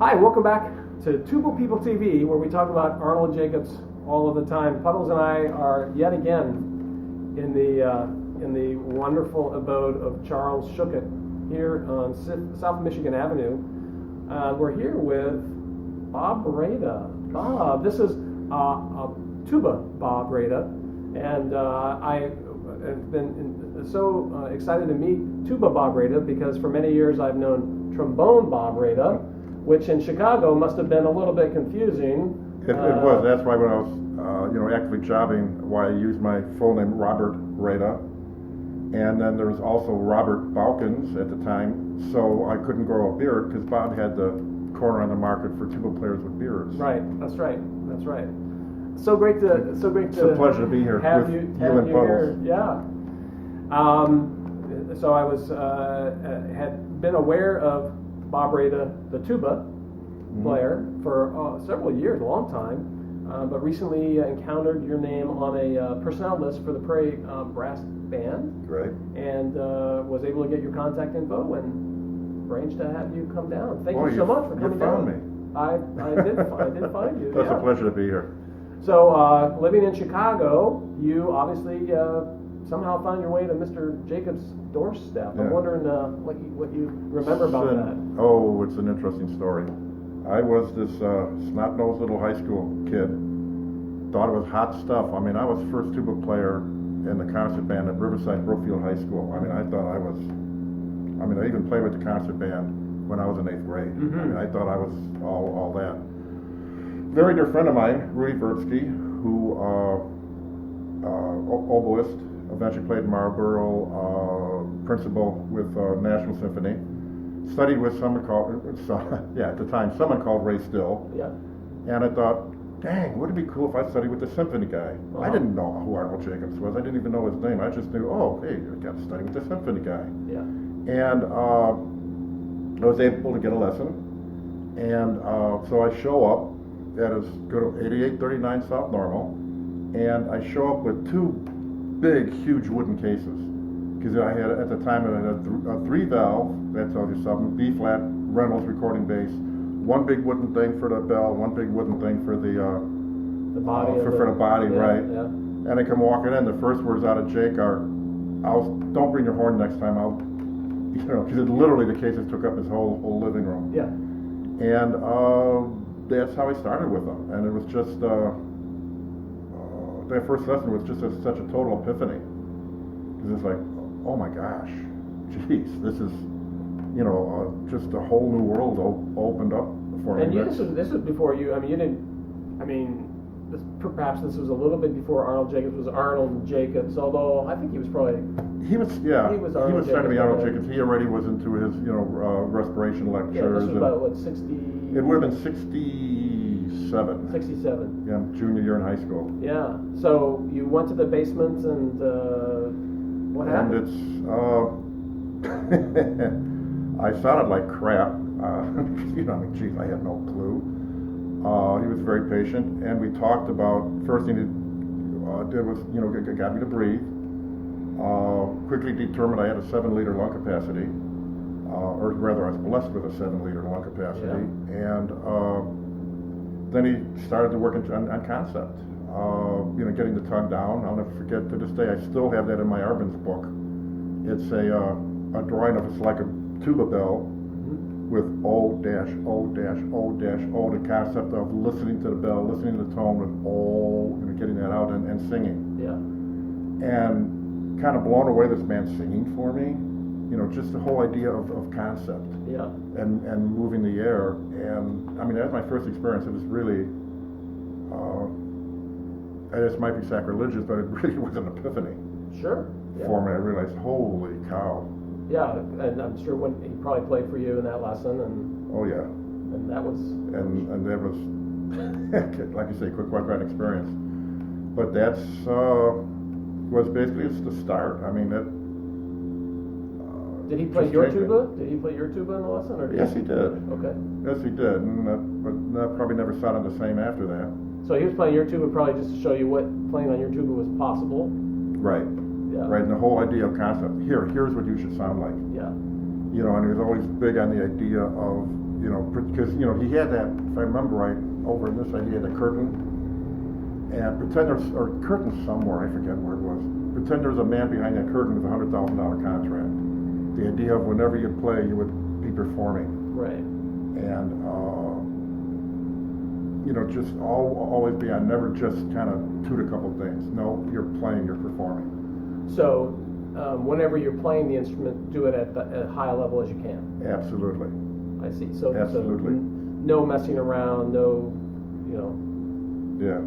Hi, welcome back to TubaPeopleTV, where we talk about Arnold Jacobs all of the time. Puddles and I are yet again in the wonderful abode of Charles Schuckett here on South Michigan Avenue. We're here with Bob Rada. Bob, this is tuba Bob Rada, and I have been so excited to meet tuba Bob Rada because for many years I've known trombone Bob Rada, which in Chicago must have been a little bit confusing. It was. That's why when I was, actively jobbing, why I used my full name, Robert Rada. And then there was also Robert Balkins at the time, so I couldn't grow a beard because Bob had the corner on the market for tuba players with beards. Right. That's right. So great to. It's a pleasure to be here have with you and Puddles. here. Yeah. So I was had been aware of Bob Rada, the tuba player, for several years, a long time, but recently encountered your name on a personnel list for the Prairie Brass Band. Right. And was able to get your contact info and arranged to have you come down. Thank Oh, you so much for coming down. You found me. I did find you. It's yeah. a pleasure to be here. So, living in Chicago, you obviously somehow found your way to Mr. Jacobs' doorstep. I'm wondering what you remember about that. Oh, it's an interesting story. I was this snot-nosed little high school kid. Thought it was hot stuff. I mean, I was first tuba player in the concert band at Riverside Brookfield High School. I mean, I even played with the concert band when I was in 8th grade. Mm-hmm. I mean, I thought I was all that. Very dear friend of mine, Rudy Vertsky, who oboist, eventually played Marlboro, principal with National Symphony. Studied with someone called, at the time, someone called Ray Still. Yeah. And I thought, dang, wouldn't it be cool if I studied with the symphony guy? I didn't know who Arnold Jacobs was. I didn't even know his name. I just knew, hey, I got to study with the symphony guy. Yeah. And I was able to get a lesson. And so I show up at his good 8839 South Normal, and I show up with two big, huge wooden cases. Because I had, at the time, I had a 3-valve, that tells you something, B-flat, Reynolds recording bass, one big wooden thing for the bell, one big wooden thing for the body. For the body, right? Yeah. And I come walking in, the first words out of Jake are, don't bring your horn next time, because literally the cases took up his whole living room. Yeah. And that's how I started with them. And it was just, that first lesson was just such a total epiphany. Because it's like, oh my gosh, geez, this is, just a whole new world opened up for me. And this was before you. Perhaps this was a little bit before Arnold Jacobs was Arnold Jacobs. Although I think he was probably. He was starting to be Arnold Jacobs. He already was into his, respiration lectures. Yeah, this was about what, 60. It would have been 67. 67. Yeah, junior year in high school. Yeah. So you went to the basement and what happened? And it's I sounded like crap. Geez, I had no clue. He was very patient, and we talked about, first thing he did was, got me to breathe. Quickly determined I had a 7-liter lung capacity, or rather I was blessed with a 7-liter lung capacity. Yeah. And then he started to work on concept, getting the tongue down. I'll never forget, to this day, I still have that in my Arbenz book. It's a drawing of, it's like a tuba bell, with O-O-O, the concept of listening to the bell, listening to the tone with O, getting that out and singing. Yeah. And kind of blown away, this man singing for me. Just the whole idea of concept. Yeah. And moving the air. And that was my first experience. It was really, this might be sacrilegious, but it really was an epiphany. Sure. Yeah. For me. I realized, holy cow. Yeah, and I'm sure when he probably played for you in that lesson, and oh yeah, and that was that was like you say, quite an experience. But that's was basically it's the start. That. Did he play your tuba? Did he play your tuba in the lesson, or yes, he did. Okay. Yes, he did, but probably never sounded the same after that. So he was playing your tuba probably just to show you what playing on your tuba was possible. Right. Yeah. Right, and the whole idea of concept. Here's what you should sound like. Yeah. And he was always big on the idea of, you know, because, you know, he had that, if I remember right, over in this side, he had a curtain, and pretend there's, or curtain somewhere, I forget where it was, pretend there's a man behind that curtain with a $100,000 contract. The idea of whenever you play, you would be performing. Right. And, you know, just always be on, never just kind of toot a couple things. No, you're playing, you're performing. So, whenever you're playing the instrument, do it at as high a level as you can. Absolutely. I see. So, Absolutely. No messing around, no, you know, Yeah.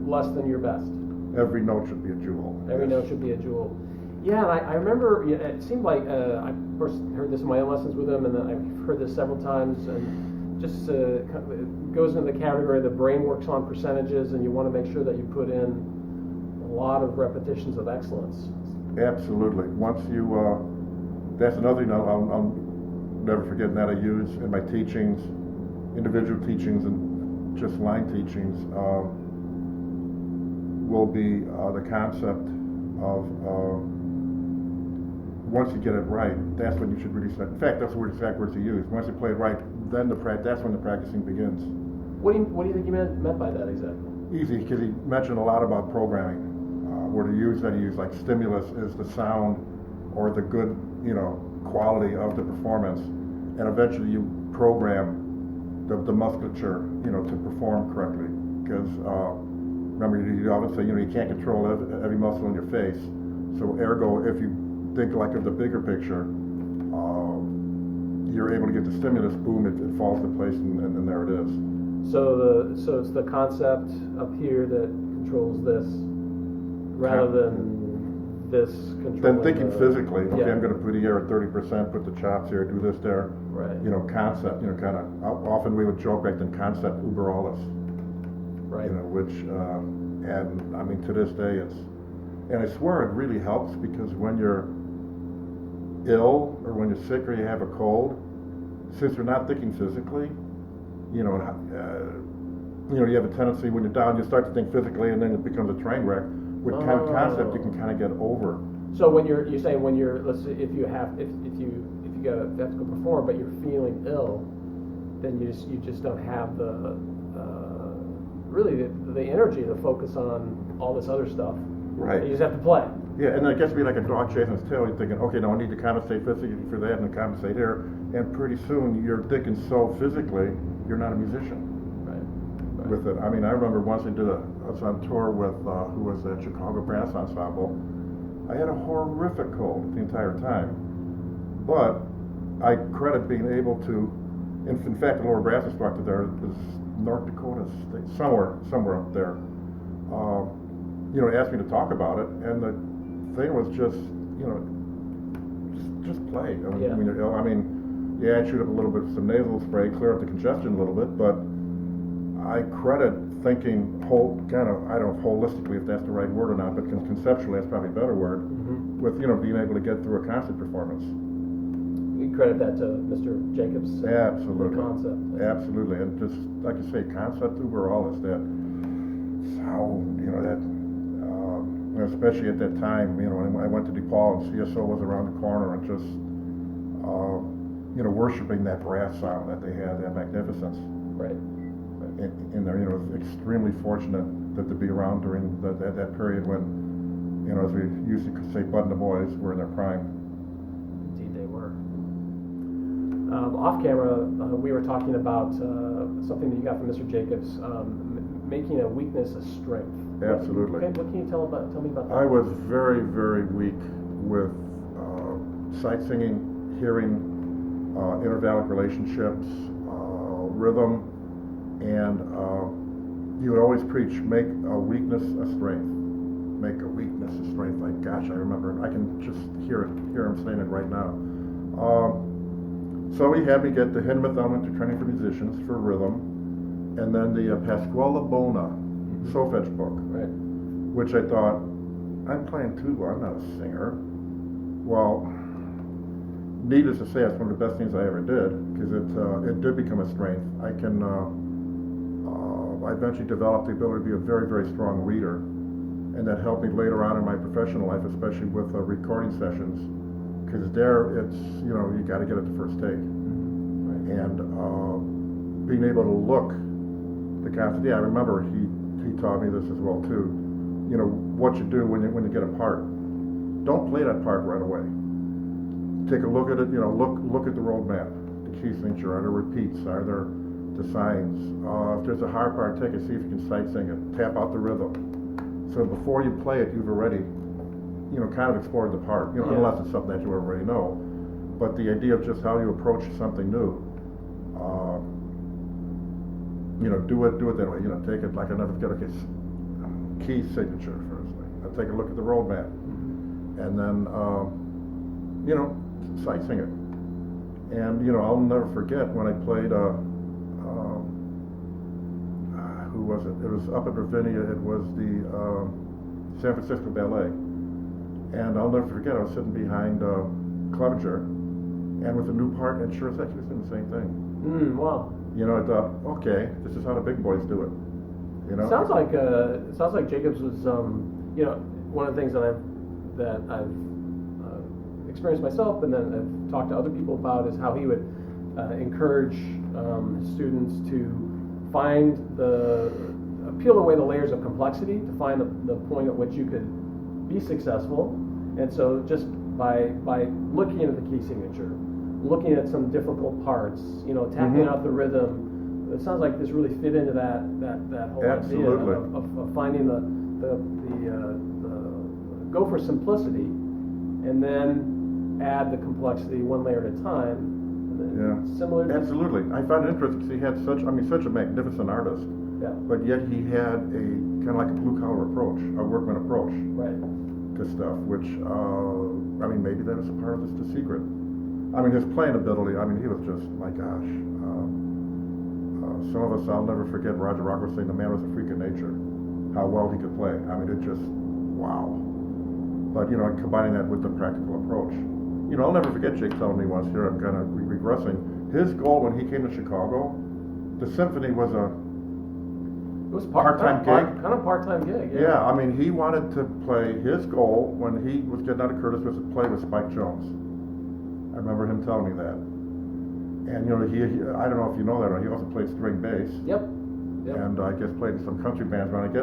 less than your best. Every note should be a jewel. Every note should be a jewel. Yeah, and I remember, it seemed like, I first heard this in my own lessons with him, and then I've heard this several times, and just kind of, it goes into the category, the brain works on percentages, and you want to make sure that you put in a lot of repetitions of excellence. Absolutely. Once you, that's another thing I'll never forget, and that I use in my teachings, individual teachings and just line teachings, will be the concept of once you get it right, that's when you should really start. In fact, that's the exact words he used. Once you play it right, then that's when the practicing begins. What do you think he meant by that exactly? Easy, because he mentioned a lot about programming. Where he used like stimulus is the sound or the good, you know, quality of the performance, and eventually you program the musculature, you know, to perform correctly. Because remember, you always say, you know, you can't control every muscle in your face. So ergo, if you think like of the bigger picture, you're able to get the stimulus, boom, it falls into place, and there it is. So it's the concept up here that controls this, rather than this controlling. Then thinking physically, okay, yeah. I'm going to put the air at 30%, put the chops here, do this there. Right. You know, concept, you know, kind of, often we would joke back then, concept uber alles. Right. You know, which, and I mean, to this day, and I swear it really helps, because when you're ill, or when you're sick, or you have a cold, since you're not thinking physically, you know, you have a tendency when you're down, you start to think physically, and then it becomes a train wreck. With concept, you can kind of get over. So when you're saying when you're, let's say, if you have to go perform, but you're feeling ill, then you just don't have the really the energy to focus on all this other stuff. Right. You just have to play. Yeah, and it gets to be like a dog chasing its tail. You're thinking, okay, now I need to compensate physically for that, and compensate here, and pretty soon you're thinking so physically, you're not a musician. Right. With it. I mean, I remember once I was on tour with who was the Chicago Brass Ensemble. I had a horrific cold the entire time, but I credit being able to. In fact, the lower brass instructor there was North Dakota State, somewhere up there. You know, asked me to talk about it, and the thing was just, you know, just play. I mean, yeah. when you're ill, I mean, yeah, I'd shoot up a little bit of some nasal spray, clear up the congestion a little bit, but I credit thinking I don't know holistically if that's the right word or not, but conceptually that's probably a better word, with, you know, being able to get through a concert performance. You credit that to Mr. Jacobs. Absolutely. The concept. Absolutely, and just like you say, concept overall is that sound, you know, that, especially at that time, you know, when I went to DePaul and CSO was around the corner, and just, you know, worshiping that brass sound that they had, that magnificence. Right. In there, you know, extremely fortunate to be around during that period when, you know, as we used to say, Bud and the boys were in their prime. Indeed, they were. Off camera, we were talking about something that you got from Mr. Jacobs, making a weakness a strength. Absolutely. What can you tell me about that? I was very, very weak with sight singing, hearing, intervallic relationships, rhythm. And you would always preach, make a weakness a strength. Make a weakness a strength. Like, gosh, I remember, I can just hear him saying it right now. So he had me get the Hindemith Elementary Training for Musicians for rhythm, and then the Pasquale Bona solfege book, right. Which I thought, I'm playing tuba, I'm not a singer. Well, needless to say, that's one of the best things I ever did, because it did become a strength. I eventually developed the ability to be a very, very strong reader, and that helped me later on in my professional life, especially with recording sessions, because there it's, you know, you got to get it the first take. Right. and being able to look the concept. Yeah, I remember he taught me this as well too. You know what you do when you get a part. Don't play that part right away. Take a look at it. You know, look at the road map, the key signature. Are there repeats? Are there the signs? If there's a hard part, take it. See if you can sight sing it. Tap out the rhythm. So before you play it, you've already, you know, kind of explored the part. You know, Yeah. unless it's something that you already know. But the idea of just how you approach something new. You know, do it that way. You know, take it like I never forget. Okay, key signature first. I'll take a look at the road map, and then you know, sight sing it. And you know, I'll never forget when I played. Who was it? It was up at Ravinia. It was the San Francisco Ballet, and I'll never forget. I was sitting behind Clevenger, and with a new part, and sure as heck, he was doing the same thing. Wow. You know, I thought, okay, this is how the big boys do it. You know, Sounds like Jacobs was, you know, one of the things that I've experienced myself, and then I've talked to other people about, is how he would encourage his students to peel away the layers of complexity to find the point at which you could be successful. And so just by looking at the key signature, looking at some difficult parts, you know, tapping out the rhythm. It sounds like this really fit into that whole Absolutely. idea of finding the go for simplicity, and then add the complexity one layer at a time. And then Yeah. Similar. To, Absolutely. I found it interesting because he had such a magnificent artist, Yeah. but yet he had a kind of like a blue collar approach, a workman approach Right. to stuff, which I mean, maybe that was a part of the secret. I mean, his playing ability. I mean, he was just, my gosh. Some of us, I'll never forget Roger Rockwell saying the man was a freak of nature. How well he could play. I mean, it just, wow. But, you know, combining that with the practical approach. You know, I'll never forget Jake telling me once, here I'm kind of regressing, his goal when he came to Chicago, the symphony was a It was part-time gig. Kind of part-time gig. Yeah, I mean, he wanted to play, his goal when he was getting out of Curtis was to play with Spike Jones. I remember him telling me that. And, you know, he I don't know if you know that, or he also played string bass. Yep. And I guess played in some country bands around.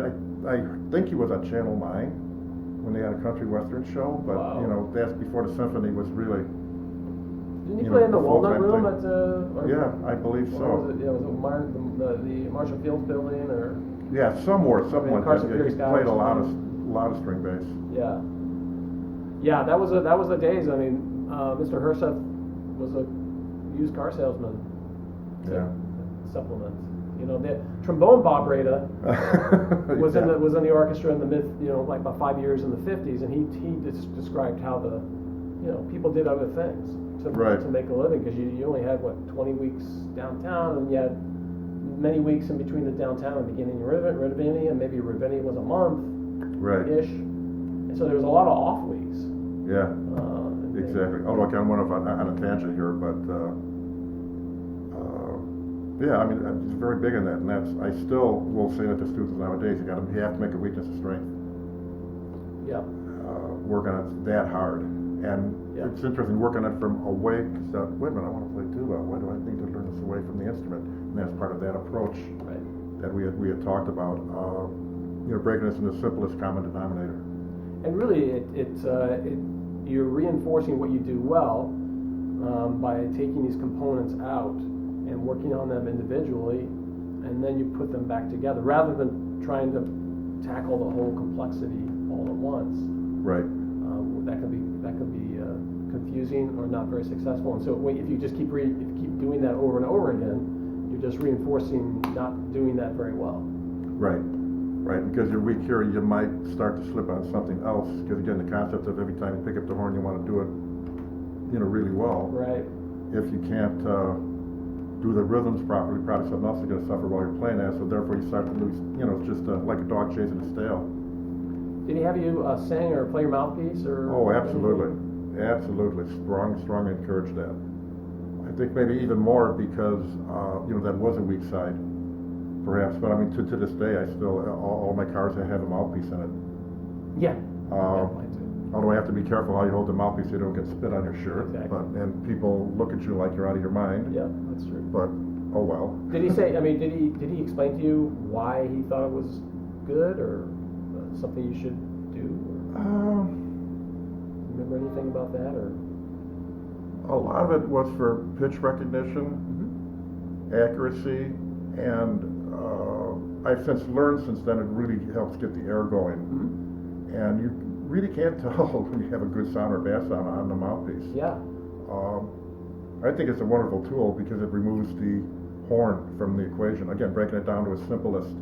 I think he was at Channel 9 when they had a country western show, but, Wow. you know, that's before the symphony was really, Didn't he you play know, in the the Walnut full-time Room thing. at or yeah, I believe what so. was it? Yeah, was it the Marshall Fields building, or Yeah, somewhere like Carson that. Yeah, he Pierce played a College. lot of string bass. yeah. Yeah, that was the days. I mean, Mr. Herseth was a used car salesman. Yeah. Supplement. You know, the trombone Bob Rada was Yeah. in the orchestra in the like about 5 years in the 50s, and he described how people did other things to make a living, because you only had 20 weeks downtown, and you had many weeks in between the downtown and beginning of Ravinia, and maybe Ravinia was a month ish, and so there was a lot of off weeks. Yeah. Exactly. Oh, look, I'm on a tangent here, but yeah, I mean, he's very big in that, and I still will say that to students nowadays, you have to make a weakness a strength. Yeah. Work on it that hard, and it's interesting working on it from away. Cause, wait a minute, I want to play tuba. Why do I need to learn this away from the instrument? And that's part of that approach that we had talked about. Breaking this into the simplest common denominator. And really, you're reinforcing what you do well by taking these components out and working on them individually, and then you put them back together, rather than trying to tackle the whole complexity all at once. Right. That could be confusing or not very successful. And so if you just keep doing that over and over again, you're just reinforcing not doing that very well. Right. Right. Because you're weak here, you might start to slip on something else. Because again, the concept of every time you pick up the horn, you want to do it, really well. Right. If you can't do the rhythms properly, probably something else is going to suffer while you're playing that. So therefore, you start to lose. It's just like a dog chasing its tail. Did he have you sing or play your mouthpiece, or? Oh, absolutely, absolutely. Strongly encourage that. I think maybe even more because that was a weak side, perhaps. But I mean, to this day, I still all my cars have a mouthpiece in it. Yeah. Our Although I have to be careful how you hold the mouthpiece so you don't get spit on your shirt. Exactly. And people look at you like you're out of your mind. Yeah, that's true. But, oh well. Did he say, I mean, did he explain to you why he thought it was good or something you should do? Or remember anything about that? Or A lot of it was for pitch recognition, accuracy, and I've since learned since then it really helps get the air going. And you really can't tell when you have a good sound or bad sound on the mouthpiece. Yeah. I think it's a wonderful tool because it removes the horn from the equation. Again, breaking it down to its simplest.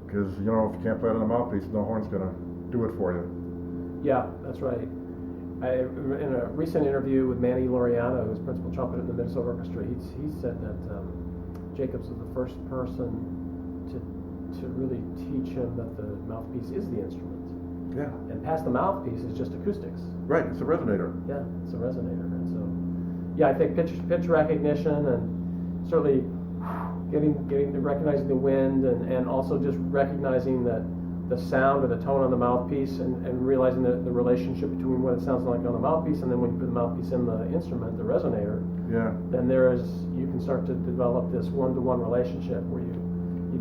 Because, you know, if you can't play it on the mouthpiece, no horn's going to do it for you. Yeah, that's right. In a recent interview with Manny Laureano, who's principal trumpeter in the Minnesota Orchestra, he said that Jacobs was the first person to really teach him that the mouthpiece is the instrument. Yeah. And past the mouthpiece is just acoustics. Right, it's a resonator. Yeah, it's a resonator. And so, yeah, I think pitch recognition and certainly recognizing the wind and also just recognizing that the sound or the tone on the mouthpiece and realizing the relationship between what it sounds like on the mouthpiece and then when you put the mouthpiece in the instrument, the resonator, Yeah. then you can start to develop this one-to-one relationship where you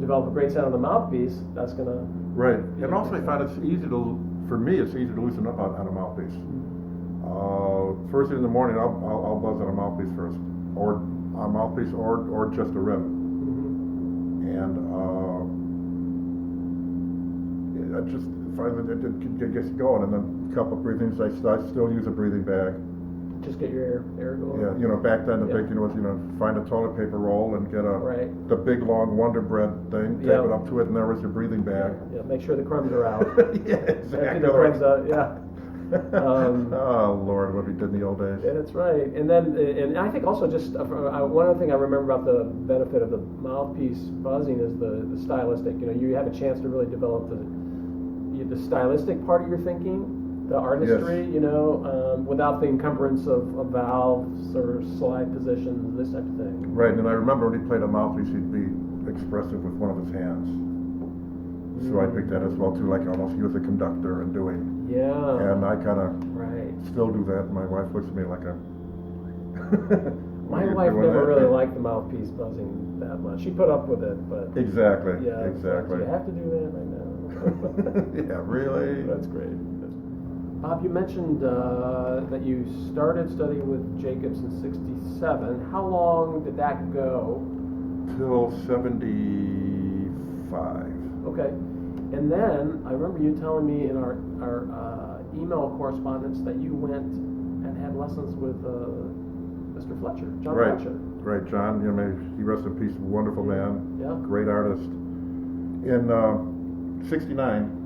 develop a great sound on the mouthpiece, that's going to... Right. And also I found it's easy to loosen up on a mouthpiece. First thing in the morning, I'll buzz on a mouthpiece first, or a mouthpiece, or just a rim. And I just find that it gets going, and then a couple of breathings. I still use a breathing bag. Just get your air going. Yeah, back then the big thing was, find a toilet paper roll and get the big long Wonder Bread thing, tape it up to it, and there was your breathing bag. Yeah, make sure the crumbs are out. Yeah, exactly. The crumbs out, yeah. Oh Lord, what we did in the old days. Yeah, that's right. And then, and I think also just one other thing I remember about the benefit of the mouthpiece buzzing is the stylistic. You have a chance to really develop the stylistic part of your thinking. The artistry, without the encumbrance of valves or slide positions, this type of thing. Right, and I remember when he played a mouthpiece, he'd be expressive with one of his hands. So I picked that as well too, like almost he was a conductor and doing. Yeah. And I kind of still do that. My wife looks at me like a. My wife never really liked the mouthpiece buzzing that much. She put up with it, but. Exactly. Yeah. Exactly. Do you have to do that right now? Yeah, really. That's great. Bob, you mentioned that you started studying with Jacobs in '67. How long did that go? Till '75. Okay. And then I remember you telling me in our email correspondence that you went and had lessons with Mr. Fletcher, John Fletcher. Right, John. May he rest in peace. Wonderful man. Yeah. Great artist. In '69.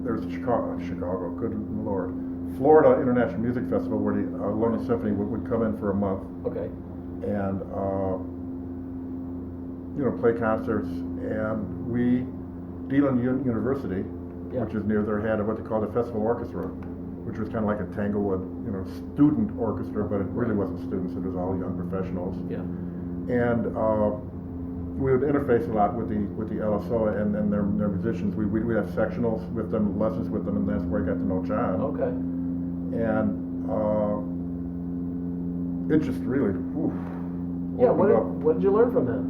There's Chicago, good Lord, Florida International Music Festival where the London Symphony would come in for a month. Okay. And play concerts, and Deland University, which is near there, had what they call the Festival Orchestra, which was kind of like a Tanglewood, student orchestra, but it really wasn't students; it was all young professionals. Yeah. And we would interface a lot with the LSO and their musicians. We have sectionals with them, lessons with them, and that's where I got to know John. Okay. And it just really what did you learn from him?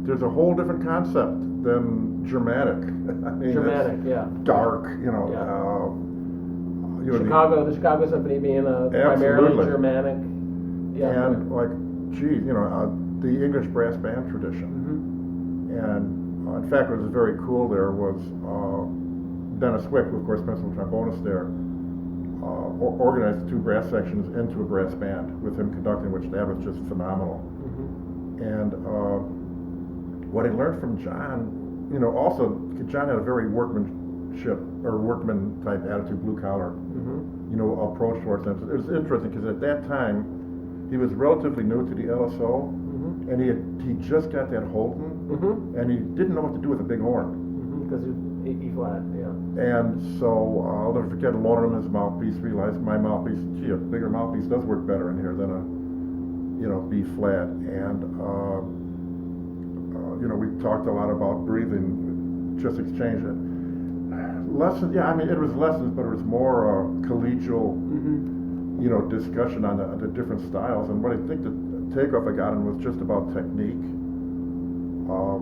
There's a whole different concept than dramatic. I mean, dramatic, yeah. Dark, Chicago, the Chicago Symphony being a primarily Germanic. Yeah. And the English brass band tradition. And in fact, what was very cool there was Dennis Wick, who of course principal trombonist there, organized the two brass sections into a brass band with him conducting, which that was just phenomenal. And what I learned from John, also John had a very workman type attitude, blue collar, approach towards them. It was interesting because at that time he was relatively new to the LSO. And he just got that Holton, and he didn't know what to do with a big horn. Because E flat, yeah. And so I'll never forget loaning him his mouthpiece. Realized my mouthpiece, a bigger mouthpiece does work better in here than a, B flat. And we talked a lot about breathing, just exchange it. lessons. Yeah, I mean, it was lessons, but it was more collegial, Mm-hmm. discussion on the different styles. And what I think the takeoff I got in was just about technique,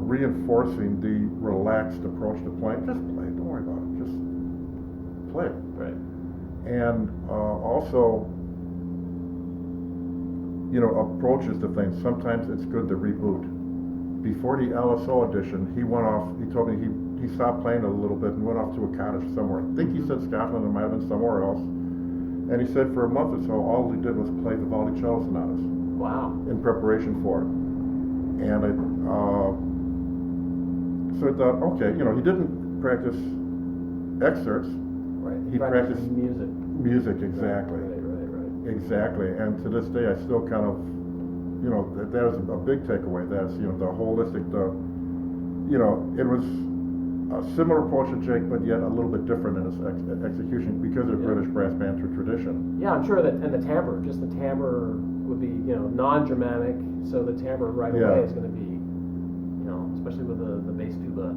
reinforcing the relaxed approach to playing. Just play, don't worry about it. Just play. Right. And also, approaches to things. Sometimes it's good to reboot. Before the LSO edition, he went off. He told me he stopped playing a little bit and went off to a cottage somewhere. I think he said Scotland, it might have been somewhere else. And he said for a month or so, all he did was play Vivaldi cello sonatas. Wow. In preparation for it. And so I thought, okay, he didn't practice excerpts. Right. He practiced music. Music, exactly. Right. Exactly. And to this day, I still kind of, that is a big takeaway. That's, the holistic, it was a similar approach to Jake, but yet a little bit different in its execution because of British brass band tradition. Yeah, I'm sure that, and the timbre would be, non-dramatic, so the timbre right away is going to be, especially with the bass tuba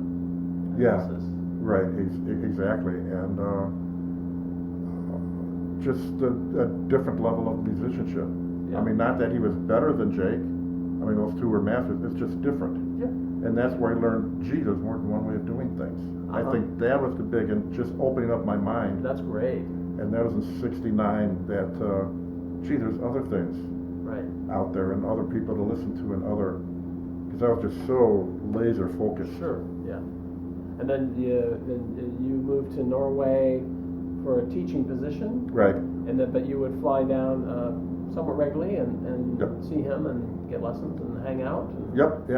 analysis. Right, exactly. And just a different level of musicianship. Yeah. I mean, not that he was better than Jake. I mean, those two were masters. It's just different. Yeah. And that's where I learned, gee, there's more than one way of doing things. I think that was the big, and just opening up my mind. That's great. And that was in '69 that, gee, there's other things out there and other people to listen to and because I was just so laser focused. Sure, yeah. And then you moved to Norway for a teaching position. Right. But you would fly down somewhat regularly and Yep. see him and get lessons and hang out. Yep,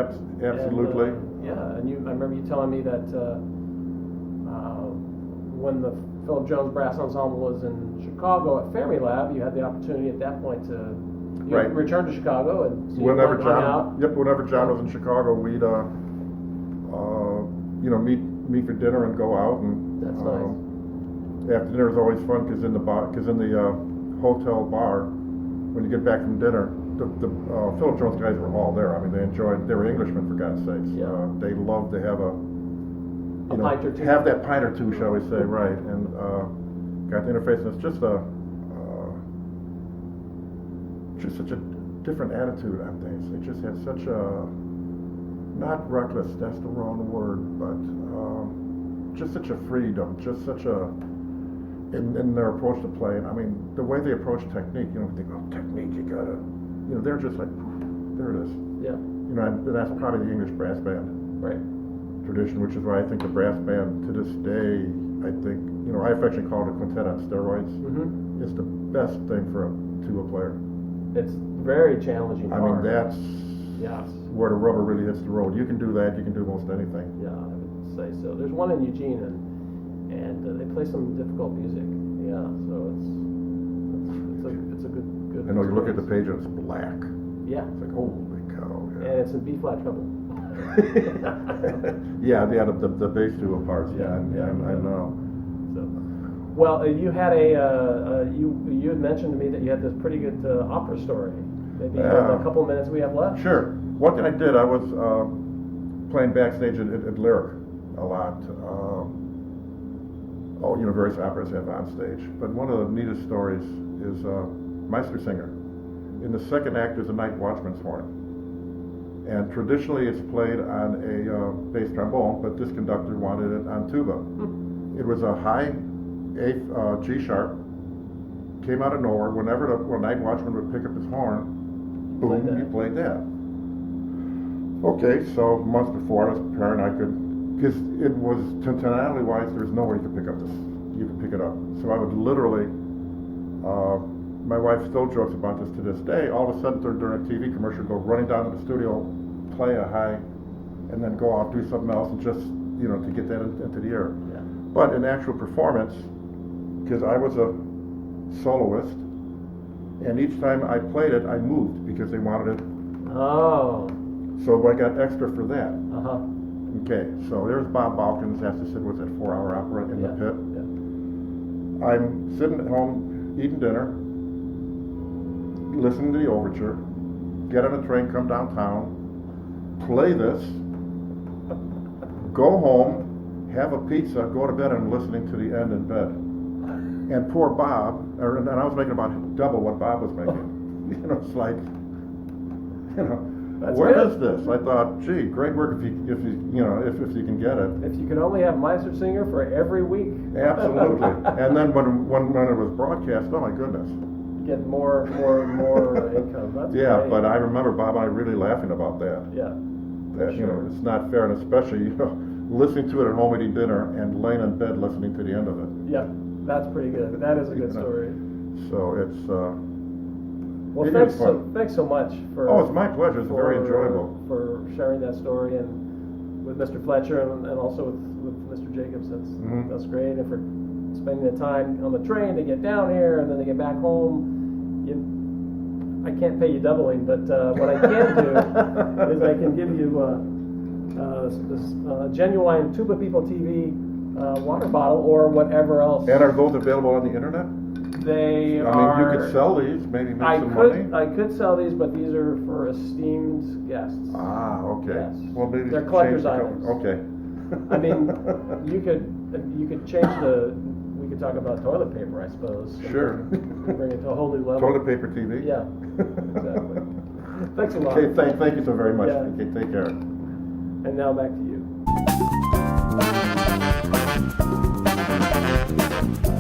absolutely. And I remember you telling me that when the Philip Jones Brass Ensemble was in Chicago at Fermi Lab, you had the opportunity at that point to return to Chicago and see whenever hang out. Whenever John was in Chicago, we'd meet for dinner and go out. And that's nice. After dinner was always fun because in the hotel bar, when you get back from dinner, the Philip Jones guys were all there. I mean, they were Englishmen, for God's sakes. Yeah. They loved to have a pint or two. Have that pint or two, shall we say, right? And got the interface, and it's just such a different attitude on things. They just had such a, not reckless, that's the wrong word, but just such a freedom, just such a, in their approach to playing. I mean, the way they approach technique, we think, technique, you gotta, they're just like, there it is. Yeah. And that's probably the English brass band tradition, which is why I think the brass band to this day, I think, I affectionately call it a quintet on steroids. Mm-hmm. It's the best thing for a tuba player. It's very challenging. I mean, that's yes. where the rubber really hits the road. You can do that. You can do most anything. Yeah, I would say so. There's one in Eugene, and they play some difficult music. Yeah, so it's a good. I know you look at the page and it's black. Yeah. It's like, holy cow. Yeah. And it's in B flat treble. the bass tuba parts. Yeah, I know. So, well, you had you had mentioned to me that you had this pretty good opera story. Maybe in the couple minutes we have left. Sure. One thing I did, I was playing backstage at Lyric a lot. Various operas have on stage. But one of the neatest stories is Meistersinger. In the second act, there's a night watchman's horn. And traditionally, it's played on a bass trombone, but this conductor wanted it on tuba. It was a high eighth G sharp, came out of nowhere. Whenever the night watchman would pick up his horn, boom, he played that. Okay, so months before I was preparing, because it was tonality wise, there's nowhere you could pick up this. You could pick it up. So I would literally, my wife still jokes about this to this day. All of a sudden, during a TV commercial, go running down to the studio, play a high, and then go off, do something else, and just to get that into the air. Yeah. But in actual performance, because I was a soloist, and each time I played it, I moved because they wanted it. Oh. So I got extra for that. Uh-huh. Okay, so there's Bob Balkins has to sit with that 4-hour opera in the pit. Yeah. I'm sitting at home eating dinner, listening to the overture, get on a train, come downtown, play this, go home, have a pizza, go to bed, and I'm listening to the end in bed. And poor Bob, and I was making about double what Bob was making. It's like, That's where good. is this? I thought, gee, great work if you can get it. If you could only have Meister Singer for every week. Absolutely. And then when it was broadcast, oh my goodness. Get more income. That's Yeah, great. but I remember Bob and I really laughing about that. Yeah. That Sure. it's not fair, and especially listening to it at home eating dinner and laying in bed listening to the end of it. Yeah, that's pretty good. That is a good story. So it's Well, it thanks is fun. thanks so much for. Oh, it's my pleasure. It's very enjoyable. For sharing that story and with Mr. Fletcher and also with Mr. Jacobs. That's great. And for spending the time on the train to get down here and then to get back home. I can't pay you doubling, but what I can do is I can give you this genuine TubaPeopleTV water bottle or whatever else. And are those available on the internet? They I are. mean, you could sell these, maybe make some money. I could sell these, but these are for esteemed guests. Ah, okay. Yes. Well, maybe They're change collector's the items. Okay. I mean, you could change we could talk about toilet paper, I suppose. Sure. Bring it to a whole new level. Toilet paper TV. Yeah. Exactly. Thanks a lot. Okay, thank you so very much. Yeah. Okay, take care. And now back to you.